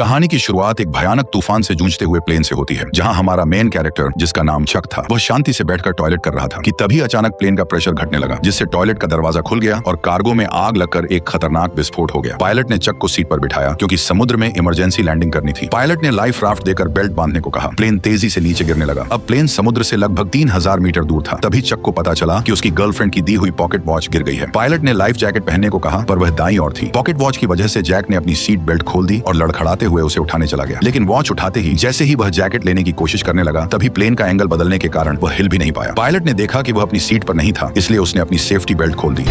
कहानी की शुरुआत एक भयानक तूफान से जूझते हुए प्लेन से होती है, जहां हमारा मेन कैरेक्टर जिसका नाम चक था, वह शांति से बैठकर टॉयलेट कर रहा था कि तभी अचानक प्लेन का प्रेशर घटने लगा, जिससे टॉयलेट का दरवाजा खुल गया और कार्गो में आग लगकर एक खतरनाक विस्फोट हो गया। पायलट ने चक को सीट पर बिठाया क्योंकि समुद्र में इमरजेंसी लैंडिंग करनी थी। पायलट ने लाइफ राफ्ट देकर बेल्ट बांधने को कहा। प्लेन तेजी से नीचे गिरने लगा। अब प्लेन समुद्र से लगभग 3000 मीटर दूर था। तभी चक को पता चला कि उसकी गर्लफ्रेंड की दी हुई पॉकेट वॉच गिर गई है। पायलट ने लाइफ जैकेट पहनने को कहा, पर वह दाईं ओर थी। पॉकेट वॉच की वजह से जैक ने अपनी सीट बेल्ट खोल दी और लड़खड़ाते हुए उसे उठाने चला गया। लेकिन वॉच उठाते ही जैसे ही वह जैकेट लेने की कोशिश करने लगा, तभी प्लेन का एंगल बदलने के कारण वह हिल भी नहीं पाया। पायलट ने देखा कि वह अपनी सीट पर नहीं था, इसलिए उसने अपनी सेफ्टी बेल्ट खोल दी।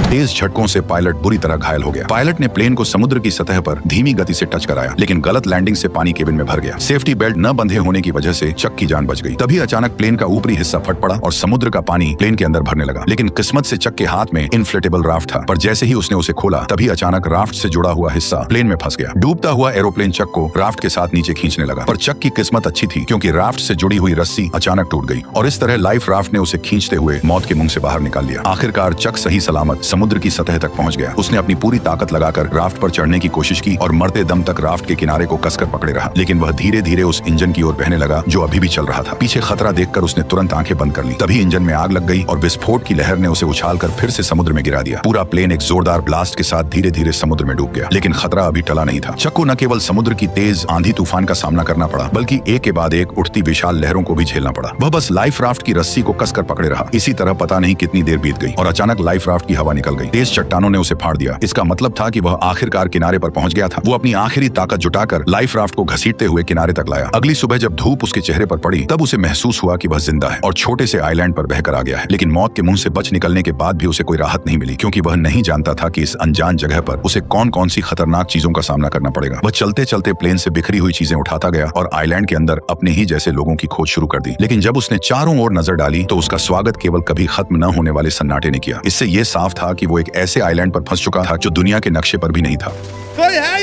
तेज झटकों से पायलट बुरी तरह घायल हो गया। पायलट ने प्लेन को समुद्र की सतह पर धीमी गति से टच कराया, लेकिन गलत लैंडिंग से पानी केबिन में भर गया। सेफ्टी बेल्ट न बंधे होने की वजह से चक की जान बच गई। तभी अचानक प्लेन का ऊपरी हिस्सा फट पड़ा और समुद्र का पानी प्लेन के अंदर भरने लगा। लेकिन किस्मत से चक के हाथ में इन्फ्लेटेबल राफ्ट था, पर जैसे ही उसने उसे खोला, तभी अचानक राफ्ट से जुड़ा हुआ हिस्सा प्लेन में फंस गया। डूबता हुआ एरोप्लेन चक को राफ्ट के साथ नीचे खींचने लगा, पर चक की किस्मत अच्छी थी क्योंकि राफ्ट से जुड़ी हुई रस्सी अचानक टूट गई और इस तरह लाइफ राफ्ट ने उसे खींचते हुए मौत के मुंह से बाहर निकाल लिया। आखिरकार चक सही सलामत समुद्र की सतह तक पहुंच गया। उसने अपनी पूरी ताकत लगाकर राफ्ट पर चढ़ने की कोशिश की और मरते दम तक राफ्ट के किनारे को कसकर पकड़े रहा, लेकिन वह धीरे धीरे उस इंजन की ओर बहने लगा जो अभी भी चल रहा था। पीछे खतरा देखकर उसने तुरंत आंखें बंद कर ली। तभी इंजन में आग लग गई और विस्फोट की लहर ने उसे उछालकर फिर से समुद्र में गिरा दिया। पूरा प्लेन एक जोरदार ब्लास्ट के साथ धीरे धीरे समुद्र में डूब गया, लेकिन खतरा अभी टला नहीं था। चक को न केवल समुद्र की तेज आंधी तूफान का सामना करना पड़ा, बल्कि एक के बाद एक उठती विशाल लहरों को भी झेलना पड़ा। वह बस लाइफ राफ्ट की रस्सी को कसकर पकड़े रहा। इसी तरह पता नहीं कितनी देर बीत गई और अचानक लाइफ राफ्ट की हवा निकल गई। तेज चट्टानों ने उसे फाड़ दिया। इसका मतलब था कि वह आखिरकार किनारे पर पहुंच गया था। वो अपनी आखिरी ताकत जुटाकर लाइफ राफ्ट को घसीटते हुए किनारे तक लाया। अगली सुबह जब धूप उसके चेहरे पर पड़ी, तब उसे महसूस हुआ कि वह जिंदा है और छोटे से आइलैंड पर बहकर आ गया है। लेकिन मौत के मुंह से बच निकलने के बाद भी उसे कोई राहत नहीं मिली, क्योंकि वह नहीं जानता था कि इस अनजान जगह पर उसे कौन कौन सी खतरनाक चीजों का सामना करना पड़ेगा। वह चलते चलते प्लेन से बिखरी हुई चीजें उठाता गया और आइलैंड के अंदर अपने ही जैसे लोगों की खोज शुरू कर दी। लेकिन जब उसने चारों ओर नजर डाली, तो उसका स्वागत केवल कभी खत्म न होने वाले सन्नाटे ने किया। इससे यह साफ था कि वो एक ऐसे आइलैंड पर फंस चुका था जो दुनिया के नक्शे पर भी नहीं था। कोई है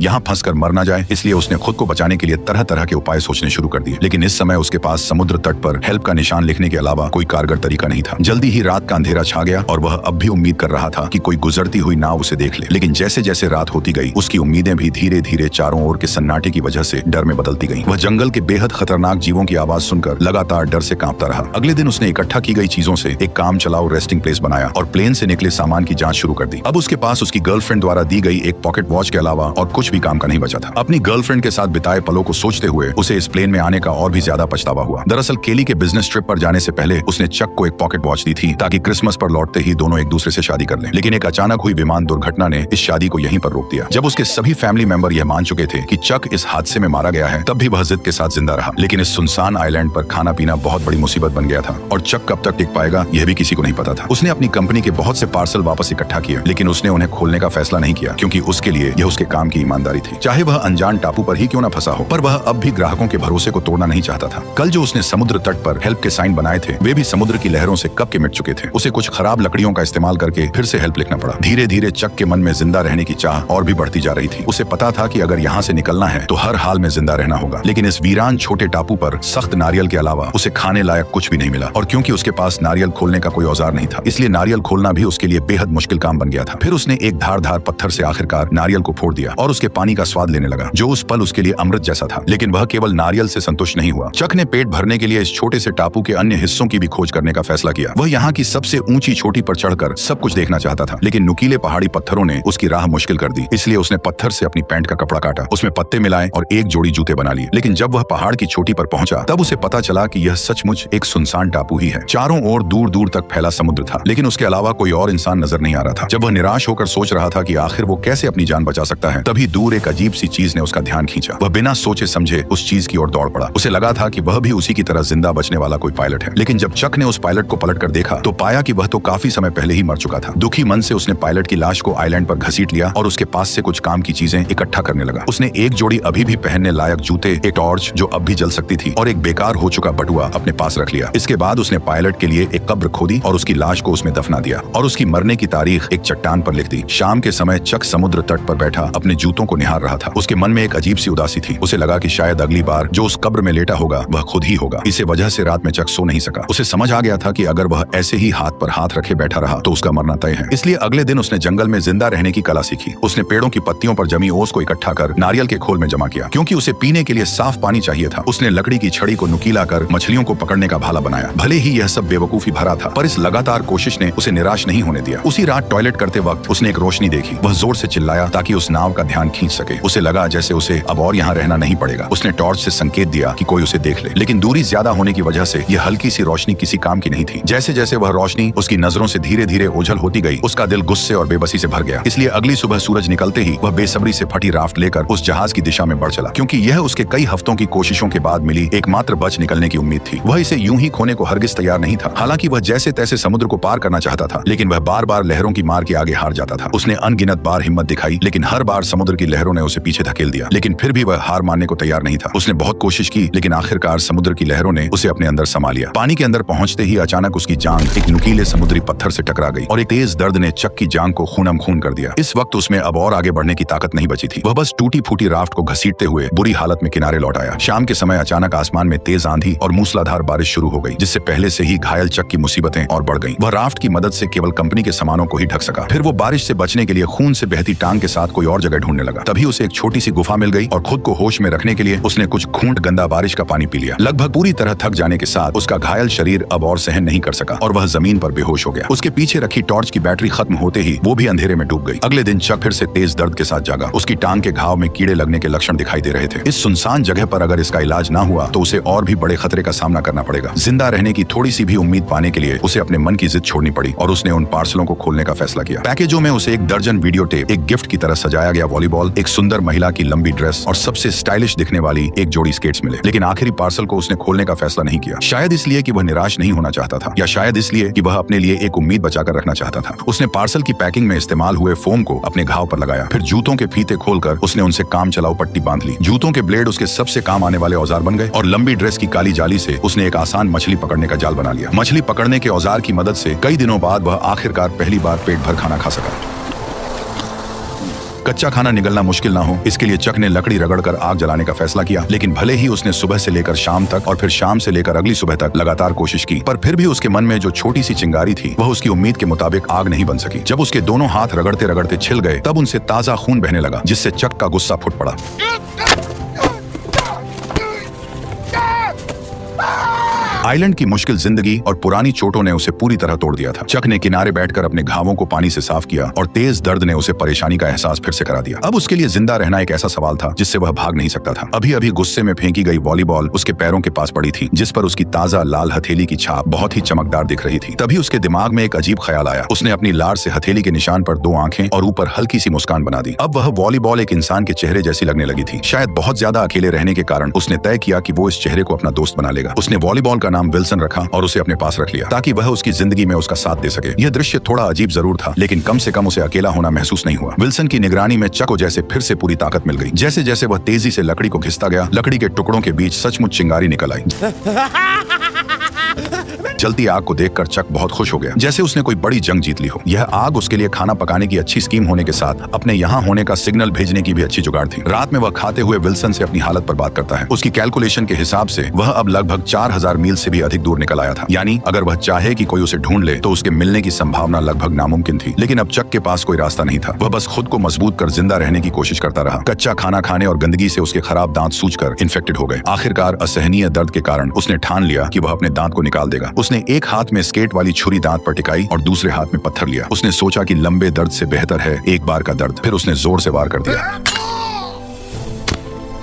यहाँ फंसकर मर ना जाए, इसलिए उसने खुद को बचाने के लिए तरह तरह के उपाय सोचने शुरू कर दिए। लेकिन इस समय उसके पास समुद्र तट पर हेल्प का निशान लिखने के अलावा कोई कारगर तरीका नहीं था। जल्दी ही रात का अंधेरा छा गया और वह अब भी उम्मीद कर रहा था कि कोई गुजरती हुई नाव उसे देख ले। लेकिन जैसे जैसे रात होती गई, उसकी उम्मीदें भी धीरे धीरे चारों ओर के सन्नाटे की वजह से डर में बदलती गई। वह जंगल के बेहद खतरनाक जीवों की आवाज सुनकर लगातार डर से कांपता रहा। अगले दिन उसने इकट्ठा की गई चीजों से एक काम चलाओ रेस्टिंग प्लेस बनाया और प्लेन से निकले सामान की जांच शुरू कर दी। अब उसके पास उसकी गर्लफ्रेंड द्वारा दी गई एक पॉकेट वॉच के अलावा और कुछ भी काम का नहीं बचा था। अपनी गर्लफ्रेंड के साथ बिताए पलों को सोचते हुए उसे इस प्लेन में आने का और भी ज्यादा पछतावा हुआ। दरअसल केली के बिजनेस ट्रिप पर जाने से पहले उसने चक को एक पॉकेट वॉच दी थी ताकि क्रिसमस पर लौटते ही दोनों एक दूसरे से शादी कर लें। लेकिन एक अचानक हुई विमान दुर्घटना ने इस शादी को यहीं पर रोक दिया। जब उसके सभी फैमिली मेंबर यह मान चुके थे कि चक इस हादसे में मारा गया है, तब भी वह जिद के साथ जिंदा रहा। लेकिन इस सुनसान आइलैंड पर खाना पीना बहुत बड़ी मुसीबत बन गया था और चक कब तक टिक पाएगा यह भी किसी को नहीं पता था। उसने अपनी कंपनी के बहुत से पार्सल वापस इकट्ठा किए, लेकिन उसने उन्हें खोलने का फैसला नहीं किया, क्योंकि उसके लिए यह उसके काम की ईमानदारी थी। चाहे वह अनजान टापू पर ही क्यों न फंसा हो, पर वह अब भी ग्राहकों के भरोसे को तोड़ना नहीं चाहता था। कल जो उसने समुद्र तट पर हेल्प के साइन बनाए थे, वे भी समुद्र की लहरों से कब के मिट चुके थे। उसे कुछ खराब लकड़ियों का इस्तेमाल करके फिर से हेल्प लिखना पड़ा। धीरे धीरे चक के मन में जिंदा रहने की चाह और भी बढ़ती जा रही थी। उसे पता था कि अगर यहाँ से निकलना है तो हर हाल में जिंदा रहना होगा। लेकिन इस वीरान छोटे टापू पर सख्त नारियल के अलावा उसे खाने लायक कुछ भी नहीं मिला, और क्योंकि उसके पास नारियल खोलने का कोई औजार नहीं था, इसलिए नारियल खोलना भी उसके लिए बेहद मुश्किल काम बन गया था। फिर उसने एक धारदार पत्थर से आखिरकार नारियल को फोड़ दिया और उसके पानी का स्वाद लेने लगा, जो उस पल उसके लिए अमृत जैसा था। लेकिन वह केवल नारियल से संतुष्ट नहीं हुआ। चक ने पेट भरने के लिए इस छोटे से टापू के अन्य हिस्सों की भी खोज करने का फैसला किया। वह यहाँ की सबसे ऊंची चोटी पर चढ़कर सब कुछ देखना चाहता था, लेकिन नुकीले पहाड़ी पत्थरों ने उसकी राह मुश्किल कर दी। इसलिए उसने पत्थर से अपनी पैंट का कपड़ा काटा, उसमें पत्ते मिलाए और एक जोड़ी जूते बना लिए। लेकिन जब वह पहाड़ की चोटी पर पहुंचा, तब उसे पता चला कि यह सचमुच एक सुनसान टापू ही है। चारों ओर दूर दूर तक फैला समुद्र था, लेकिन उसके अलावा कोई और इंसान नजर नहीं आ रहा था। जब वह निराश होकर सोच रहा था कि आखिर वो कैसे अपनी जान बचा सकता है, तभी दूर एक अजीब सी चीज ने उसका ध्यान खींचा। वह बिना सोचे समझे उस चीज की ओर दौड़ पड़ा। उसे लगा था कि वह भी उसी की तरह जिंदा बचने वाला कोई पायलट है। लेकिन जब चक ने उस पायलट को पलटकर देखा, तो पाया कि वह तो काफी समय पहले ही मर चुका था। दुखी मन से उसने पायलट की लाश को आइलैंड पर घसीट लिया और उसके पास से कुछ काम की चीजें इकट्ठा करने लगा। उसने एक जोड़ी अभी भी पहनने लायक जूते, एक टॉर्च जो अब भी जल सकती थी और एक बेकार हो चुका बटुआ अपने पास रख लिया। इसके बाद उसने पायलट के लिए एक कब्र खोदी और उसकी लाश को उसमें दफना दिया और उसकी मरने की तारीख एक चट्टान पर लिख दी। शाम के समय चक समुद्र तट पर बैठा अपने जूतों को निहार रहा था। उसके मन में एक अजीब सी उदासी थी। उसे लगा कि शायद अगली बार जो उस कब्र में लेटा होगा वह खुद ही होगा। इसी वजह से रात में चक सो नहीं सका। उसे समझ आ गया था कि अगर वह ऐसे ही हाथ पर हाथ रखे बैठा रहा तो उसका मरना तय है। इसलिए अगले दिन उसने जंगल में जिंदा रहने की कला सीखी। उसने पेड़ों की पत्तियों पर जमी ओस को इकट्ठा कर नारियल के खोल में जमा किया, क्योंकि उसे पीने के लिए साफ पानी चाहिए था। उसने लकड़ी की छड़ी को नुकीला कर मछलियों को पकड़ने का भाला बनाया। भले ही यह सब बेवकूफी भरा था, पर इस लगातार कोशिश ने उसे निराश नहीं होने दिया। उसी रात टॉयलेट करते वक्त उसने एक रोशनी देखी। वह जोर से चिल्लाया ताकि उस नाव का ध्यान खींच सके। उसे लगा जैसे उसे अब और यहाँ रहना नहीं पड़ेगा। उसने टॉर्च से संकेत दिया कि कोई उसे देख ले, लेकिन दूरी ज्यादा होने की वजह से यह हल्की सी रोशनी किसी काम की नहीं थी। जैसे जैसे वह रोशनी उसकी नजरों से धीरे धीरे ओझल होती गई, उसका दिल गुस्से और बेबसी से भर गया। इसलिए अगली सुबह सूरज निकलते ही वह बेसब्री से फटी राफ्ट लेकर उस जहाज की दिशा में बढ़ चला, क्योंकि यह उसके कई हफ्तों की कोशिशों के बाद मिली एकमात्र बच निकलने की उम्मीद थी। वह इसे यूं ही खोने को हरगिज तैयार नहीं था। हालांकि वह जैसे तैसे समुद्र को पार करना चाहता था, लेकिन वह बार बार लहरों की मार के आगे हार जाता था। उसने अनगिनत बार हिम्मत दिखाई, लेकिन हर बार समुद्र की लहरों ने उसे पीछे धकेल दिया। लेकिन फिर भी वह हार मानने को तैयार नहीं था। उसने बहुत कोशिश की, लेकिन आखिरकार समुद्र की लहरों ने उसे अपने अंदर समा लिया। पानी के अंदर पहुंचते ही अचानक उसकी जांघ एक नुकीले समुद्री पत्थर से टकरा गई और एक तेज दर्द ने चक की जांघ को खूनम खून कर दिया। इस वक्त उसमें अब और आगे बढ़ने की ताकत नहीं बची थी। वह बस टूटी फूटी राफ्ट को घसीटते हुए बुरी हालत में किनारे लौट आया। शाम के समय अचानक आसमान में तेज आंधी और मूसलाधार बारिश शुरू हो गई, जिससे पहले से ही घायल चक की मुसीबतें और बढ़ गईं। वह राफ्ट की मदद से केवल कंपनी के सामानों को ही ढक सका। फिर वो बारिश से बचने के लिए खून से बहती टांग के साथ कोई और जगह ढूंढने लगा। तभी उसे एक छोटी सी गुफा मिल गई और खुद को होश में रखने के लिए उसने कुछ घूंट गंदा बारिश का पानी पी लिया। लगभग पूरी तरह थक जाने के साथ उसका घायल शरीर अब और सहन नहीं कर सका और वह जमीन पर बेहोश हो गया। उसके पीछे रखी टॉर्च की बैटरी खत्म होते ही वो भी अंधेरे में डूब गई। अगले दिन चक फिर से तेज दर्द के साथ जागा। उसकी टांग के घाव में कीड़े लगने के लक्षण दिखाई दे रहे थे। इस सुनसान जगह पर अगर इसका इलाज ना हुआ तो उसे और भी बड़े खतरे का सामना करना पड़ेगा। जिंदा रहने की थोड़ी सी भी उम्मीद पाने के लिए उसे अपने मन की जिद छोड़नी पड़ी और उसने उन पार्सलों को खोलने का फैसला किया। पैकेजों में उसे एक दर्जन वीडियो टेप, एक गिफ्ट की तरह सजाया गया वॉलीबॉल, एक सुंदर महिला की लंबी ड्रेस और सबसे स्टाइलिश दिखने वाली एक जोड़ी स्केट्स मिले। लेकिन आखिरी पार्सल को उसने खोलने का फैसला नहीं किया। शायद इसलिए कि वह निराश नहीं होना चाहता था, या शायद इसलिए कि वह अपने लिए एक उम्मीद बचाकर रखना चाहता था। उसने पार्सल की पैकिंग में इस्तेमाल हुए फोम को अपने घाव पर लगाया। फिर जूतों के फीते खोलकर उसने उनसे काम चलाऊ पट्टी बांध ली। जूतों के ब्लेड उसके सबसे काम आने वाले औजार बन गए और लंबी ड्रेस की काली जाली से उसने एक आसान मछली पकड़ने का जाल बना लिया। मछली पकड़ने के औजार की मदद से कई दिनों बाद वह आखिरकार पहली बार पेट भर खाना खा सका। कच्चा खाना निगलना मुश्किल ना हो, इसके लिए चक ने लकड़ी रगड़कर आग जलाने का फैसला किया। लेकिन भले ही उसने सुबह से लेकर शाम तक और फिर शाम से लेकर अगली सुबह तक लगातार कोशिश की, पर फिर भी उसके मन में जो छोटी सी चिंगारी थी वह उसकी उम्मीद के मुताबिक आग नहीं बन सकी। जब उसके दोनों हाथ रगड़ते रगड़ते छिल गए तब उनसे ताजा खून बहने लगा, जिससे चक का गुस्सा फुट पड़ा। आइलैंड की मुश्किल जिंदगी और पुरानी चोटों ने उसे पूरी तरह तोड़ दिया था। चक ने किनारे बैठकर अपने घावों को पानी से साफ किया और तेज दर्द ने उसे परेशानी का एहसास फिर से करा दिया। अब उसके लिए जिंदा रहना एक ऐसा सवाल था जिससे वह भाग नहीं सकता था। अभी अभी गुस्से में फेंकी गई वॉलीबॉल उसके पैरों के पास पड़ी थी, जिस पर उसकी ताजा लाल हथेली की छाप बहुत ही चमकदार दिख रही थी। तभी उसके दिमाग में एक अजीब ख्याल आया। उसने अपनी लार से हथेली के निशान पर 2 आंखें और ऊपर हल्की सी मुस्कान बना दी। अब वह वॉलीबॉल एक इंसान के चेहरे जैसी लगने लगी थी। शायद बहुत ज्यादा अकेले रहने के कारण उसने तय किया कि वो इस चेहरे को अपना दोस्त बना लेगा। उसने वॉलीबॉल का नाम विल्सन रखा और उसे अपने पास रख लिया ताकि वह उसकी जिंदगी में उसका साथ दे सके। यह दृश्य थोड़ा अजीब जरूर था, लेकिन कम से कम उसे अकेला होना महसूस नहीं हुआ। विल्सन की निगरानी में चक को जैसे फिर से पूरी ताकत मिल गई। जैसे जैसे वह तेजी से लकड़ी को घिसता गया, लकड़ी के टुकड़ों के बीच सचमुच चिंगारी निकल आई। जलती आग को देखकर चक बहुत खुश हो गया, जैसे उसने कोई बड़ी जंग जीत ली हो। यह आग उसके लिए खाना पकाने की अच्छी स्कीम होने के साथ अपने यहाँ होने का सिग्नल भेजने की भी अच्छी जुगाड़ थी। रात में वह खाते हुए विल्सन से अपनी हालत पर बात करता है। उसकी कैलकुलेशन के हिसाब से वह अब लगभग 4000 मील से भी अधिक दूर निकल आया था। यानी अगर वह चाहे कि कोई उसे ढूंढ ले तो उसके मिलने की संभावना लगभग नामुमकिन थी। लेकिन अब चक के पास कोई रास्ता नहीं था। वह बस खुद को मजबूत कर जिंदा रहने की कोशिश करता रहा। कच्चा खाना खाने और गंदगी से उसके खराब दांत सूजकर इन्फेक्टेड हो गए। आखिरकार असहनीय दर्द के कारण उसने ठान लिया कि वह अपने दांत को निकाल देगा। उसने एक हाथ में स्केट वाली छुरी दांत पर टिकाई और दूसरे हाथ में पत्थर लिया। उसने सोचा कि लंबे दर्द से बेहतर है एक बार का दर्द। फिर उसने जोर से वार कर दिया।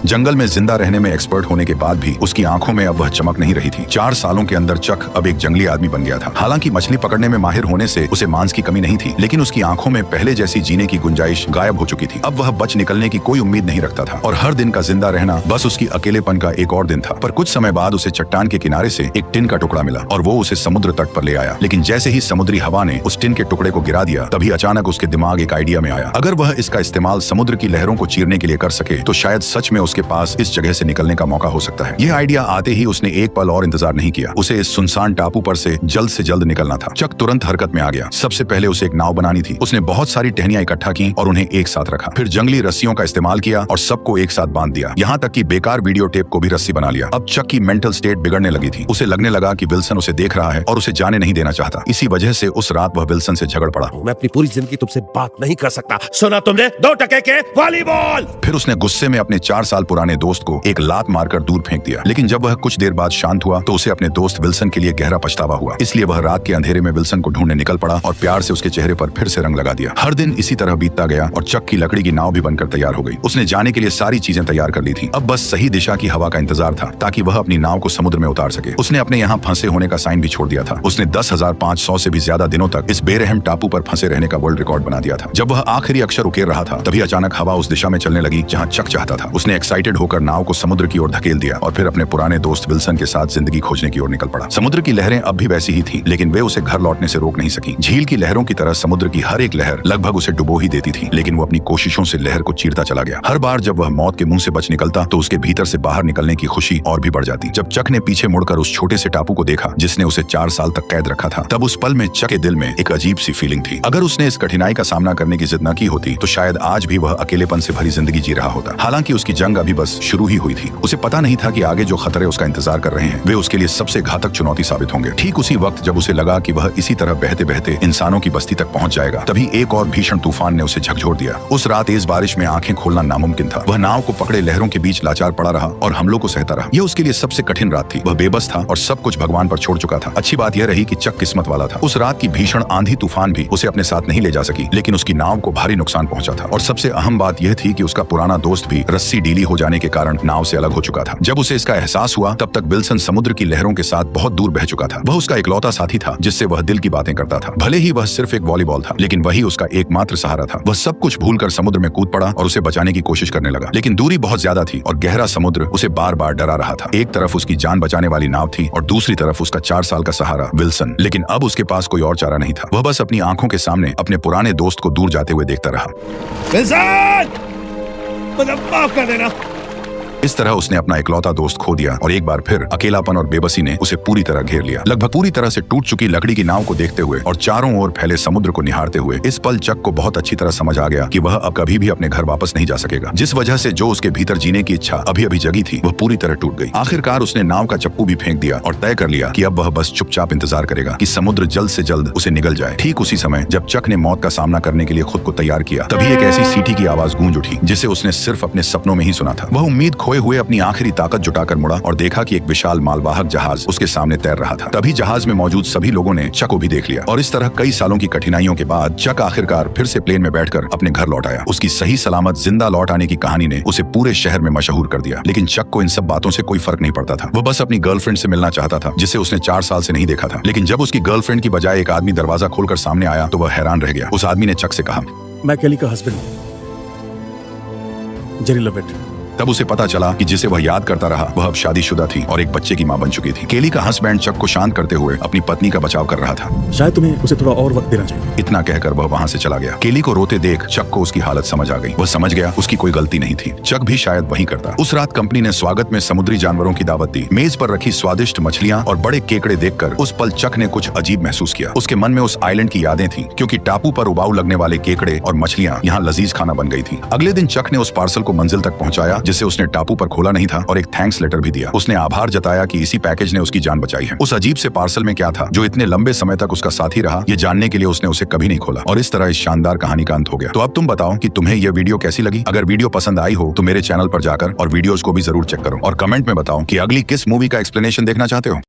जंगल में जिंदा रहने में एक्सपर्ट होने के बाद भी उसकी आंखों में अब वह चमक नहीं रही थी। 4 सालों के अंदर चक अब एक जंगली आदमी बन गया था। हालांकि मछली पकड़ने में माहिर होने से उसे मांस की कमी नहीं थी, लेकिन उसकी आंखों में पहले जैसी जीने की गुंजाइश गायब हो चुकी थी। अब वह बच निकलने की कोई उम्मीद नहीं रखता था और हर दिन का जिंदा रहना बस उसकी अकेलेपन का एक और दिन था। पर कुछ समय बाद उसे चट्टान के किनारे से एक टिन का टुकड़ा मिला और वो उसे समुद्र तट पर ले आया। लेकिन जैसे ही समुद्री हवा ने उस टिन के टुकड़े को गिरा दिया, तभी अचानक उसके दिमाग एक आइडिया में आया। अगर वह इसका इस्तेमाल समुद्र की लहरों को चीरने के लिए कर सके तो शायद सच में उसके उसके पास इस जगह से निकलने का मौका हो सकता है। यह आइडिया आते ही उसने एक पल और इंतजार नहीं किया। उसे इस सुनसान टापू पर से जल्द निकलना था। चक तुरंत हरकत में आ गया। सबसे पहले उसे एक नाव बनानी थी। उसने बहुत सारी टहनियां इकट्ठा की और उन्हें एक साथ रखा। फिर जंगली रस्सियों का इस्तेमाल किया और सबको एक साथ बांध दिया। यहाँ तक कि बेकार वीडियो टेप को भी रस्सी बना लिया। अब चक की मेंटल स्टेट बिगड़ने लगी थी। उसे लगने लगा कि विल्सन उसे देख रहा है और उसे जाने नहीं देना चाहता। इसी वजह से उस रात वह विल्सन से झगड़ पड़ा। मैं अपनी पूरी जिंदगी तुमसे बात नहीं कर सकता। सुना तुमने? 2 टके के वॉलीबॉल। फिर उसने गुस्से में अपने 4 साल पुराने दोस्त को एक लात मारकर दूर फेंक दिया। लेकिन जब वह कुछ देर बाद शांत हुआ तो उसे अपने दोस्त विल्सन के लिए गहरा पछतावा हुआ। इसलिए वह रात के अंधेरे में विल्सन को ढूंढने निकल पड़ा और प्यार से उसके चेहरे पर फिर से रंग लगा दिया। हर दिन इसी तरह बीतता गया और चक की लकड़ी की नाव भी बनकर तैयार हो गई। उसने जाने के लिए सारी चीजें तैयार कर ली थी। अब बस सही दिशा की हवा का इंतजार था ताकि वह अपनी नाव को समुद्र में उतार सके। उसने अपने यहाँ फंसे होने का साइन भी छोड़ दिया था। उसने 10,500 से भी ज्यादा दिनों तक इस बेरहम टापू पर फंसे रहने का वर्ल्ड रिकॉर्ड बना दिया था। जब वह आखिरी अक्षर उकेर रहा था तभी अचानक हवा उस दिशा में चलने लगी जहाँ चक चाहता था। उसने एक्साइटेड होकर नाव को समुद्र की ओर धकेल दिया और फिर अपने पुराने दोस्त विल्सन के साथ जिंदगी खोजने की ओर निकल पड़ा। समुद्र की लहरें अब भी वैसी ही थीं, लेकिन वे उसे घर लौटने से रोक नहीं सकी। झील की लहरों की तरह समुद्र की हर एक लहर लगभग उसे डुबो ही देती थी, लेकिन वो अपनी कोशिशों से लहर को चीरता चला गया। हर बार जब वह मौत के मुंह से बच निकलता तो उसके भीतर से बाहर निकलने की खुशी और भी बढ़ जाती। जब चक ने पीछे मुड़कर उस छोटे से टापू को देखा जिसने उसे 4 साल तक कैद रखा था, तब उस पल में चक के दिल में एक अजीब सी फीलिंग थी। अगर उसने इस कठिनाई का सामना करने की जिद न की होती तो शायद आज भी वह अकेलेपन से भरी जिंदगी जी रहा होता। हालांकि उसकी जंग अभी बस शुरू ही हुई थी। उसे पता नहीं था कि आगे जो खतरे उसका इंतजार कर रहे हैं वे उसके लिए सबसे घातक चुनौती साबित होंगे। ठीक उसी वक्त जब उसे लगा कि वह इसी तरह बहते बहते इंसानों की बस्ती तक पहुंच जाएगा, तभी एक और भीषण तूफान ने उसे झकझोर दिया। उस रात तेज बारिश में आंखें खोलना नामुमकिन था। वह नाव को पकड़े लहरों के बीच लाचार पड़ा रहा और हमलों को सहता रहा। यह उसके लिए सबसे कठिन रात थी। वह बेबस था और सब कुछ भगवान पर छोड़ चुका था। अच्छी बात यह रही कि चक किस्मत वाला था। उस रात की भीषण आंधी तूफान भी उसे अपने साथ नहीं ले जा सकी, लेकिन उसकी नाव को भारी नुकसान पहुंचा था। और सबसे अहम बात यह थी कि उसका पुराना दोस्त भी रस्सी ढीली हो जाने के कारण नाव से अलग हो चुका था। जब उसे इसका एहसास हुआ तब तक विल्सन समुद्र की लहरों के साथ बहुत दूर बह चुका था। वह उसका इकलौता साथी था जिससे वह दिल की बातें करता था। भले ही वह सिर्फ एक वॉलीबॉल था, लेकिन वही उसका एकमात्र सहारा था। वह सब कुछ भूलकर समुद्र में कूद पड़ा और उसे बचाने की कोशिश करने लगा, लेकिन दूरी बहुत ज्यादा थी और गहरा समुद्र उसे बार बार डरा रहा था। एक तरफ उसकी जान बचाने वाली नाव थी और दूसरी तरफ उसका 4 साल का सहारा विल्सन। लेकिन अब उसके पास कोई और चारा नहीं था। वह बस अपनी आंखों के सामने अपने पुराने दोस्त को दूर जाते हुए देखता रहा। विल्सन, मुझे माफ कर देना। इस तरह उसने अपना इकलौता दोस्त खो दिया और एक बार फिर अकेलापन और बेबसी ने उसे पूरी तरह घेर लिया। लगभग पूरी तरह से टूट चुकी लकड़ी की नाव को देखते हुए और चारों ओर फैले समुद्र को निहारते हुए इस पल चक को बहुत अच्छी तरह समझ आ गया कि वह अब कभी भी अपने घर वापस नहीं जा सकेगा। जिस वजह से जो उसके भीतर जीने की इच्छा अभी अभी जगी थी वह पूरी तरह टूट गई। आखिरकार उसने नाव का चप्पू भी फेंक दिया और तय कर लिया कि अब वह बस चुपचाप इंतजार करेगा कि समुद्र जल्द से जल्द उसे निगल जाए। ठीक उसी समय जब चक ने मौत का सामना करने के लिए खुद को तैयार किया, तभी एक ऐसी सीटी की आवाज गूंज उठी जिसे उसने सिर्फ अपने सपनों में ही सुना था। वह उम्मीद खोए हुए अपनी आखिरी ताकत जुटाकर मुड़ा और देखा कि एक विशाल मालवाहक जहाज उसके सामने तैर रहा था। तभी जहाज में मौजूद सभी लोगों ने चक को भी देख लिया और इस तरह कई सालों की कठिनाइयों के बाद चक आखिरकार फिर से प्लेन में बैठकर अपने घर लौट आया। उसकी सही सलामत जिंदा लौट आने की कहानी ने उसे पूरे शहर में मशहूर कर दिया। लेकिन चक को इन सब बातों से कोई फर्क नहीं पड़ता था। वह बस अपनी गर्लफ्रेंड से मिलना चाहता था जिसे उसने 4 साल से नहीं देखा था। लेकिन जब उसकी गर्लफ्रेंड की बजाय एक आदमी दरवाजा खोलकर सामने आया तो वह हैरान रह गया। उस आदमी ने चक से कहा, मैं केली का हस्बैंड हूं, जेरी लवेट। तब उसे पता चला कि जिसे वह याद करता रहा वह अब शादीशुदा थी और एक बच्चे की मां बन चुकी थी। केली का हस्बैंड चक को शांत करते हुए अपनी पत्नी का बचाव कर रहा था। शायद तुम्हें उसे थोड़ा और वक्त देना चाहिए। इतना कहकर वह वहां से चला गया। केली को रोते देख चक को उसकी हालत समझ आ गई। वह समझ गया उसकी कोई गलती नहीं थी। चक भी शायद वही करता। उस रात कंपनी ने स्वागत में समुद्री जानवरों की दावत दी। मेज पर रखी स्वादिष्ट मछलियां और बड़े केकड़े देखकर उस पल चक ने कुछ अजीब महसूस किया। उसके मन में उस आइलैंड की यादें थी, क्योंकि टापू पर उबाऊ लगने वाले केकड़े और मछलियां यहाँ लजीज खाना बन गई थी। अगले दिन चक ने उस पार्सल को मंजिल तक पहुंचाया जिसे उसने टापू पर खोला नहीं था और एक थैंक्स लेटर भी दिया। उसने आभार जताया कि इसी पैकेज ने उसकी जान बचाई है। उस अजीब से पार्सल में क्या था जो इतने लंबे समय तक उसका साथी रहा, ये जानने के लिए उसने उसे कभी नहीं खोला। और इस तरह इस शानदार कहानी का अंत हो गया। तो अब तुम बताओ कि तुम्हें यह वीडियो कैसी लगी। अगर वीडियो पसंद आई हो तो मेरे चैनल पर जाकर और वीडियोस को भी जरूर चेक करो और कमेंट में बताओ कि अगली किस मूवी का एक्सप्लेनेशन देखना चाहते हो।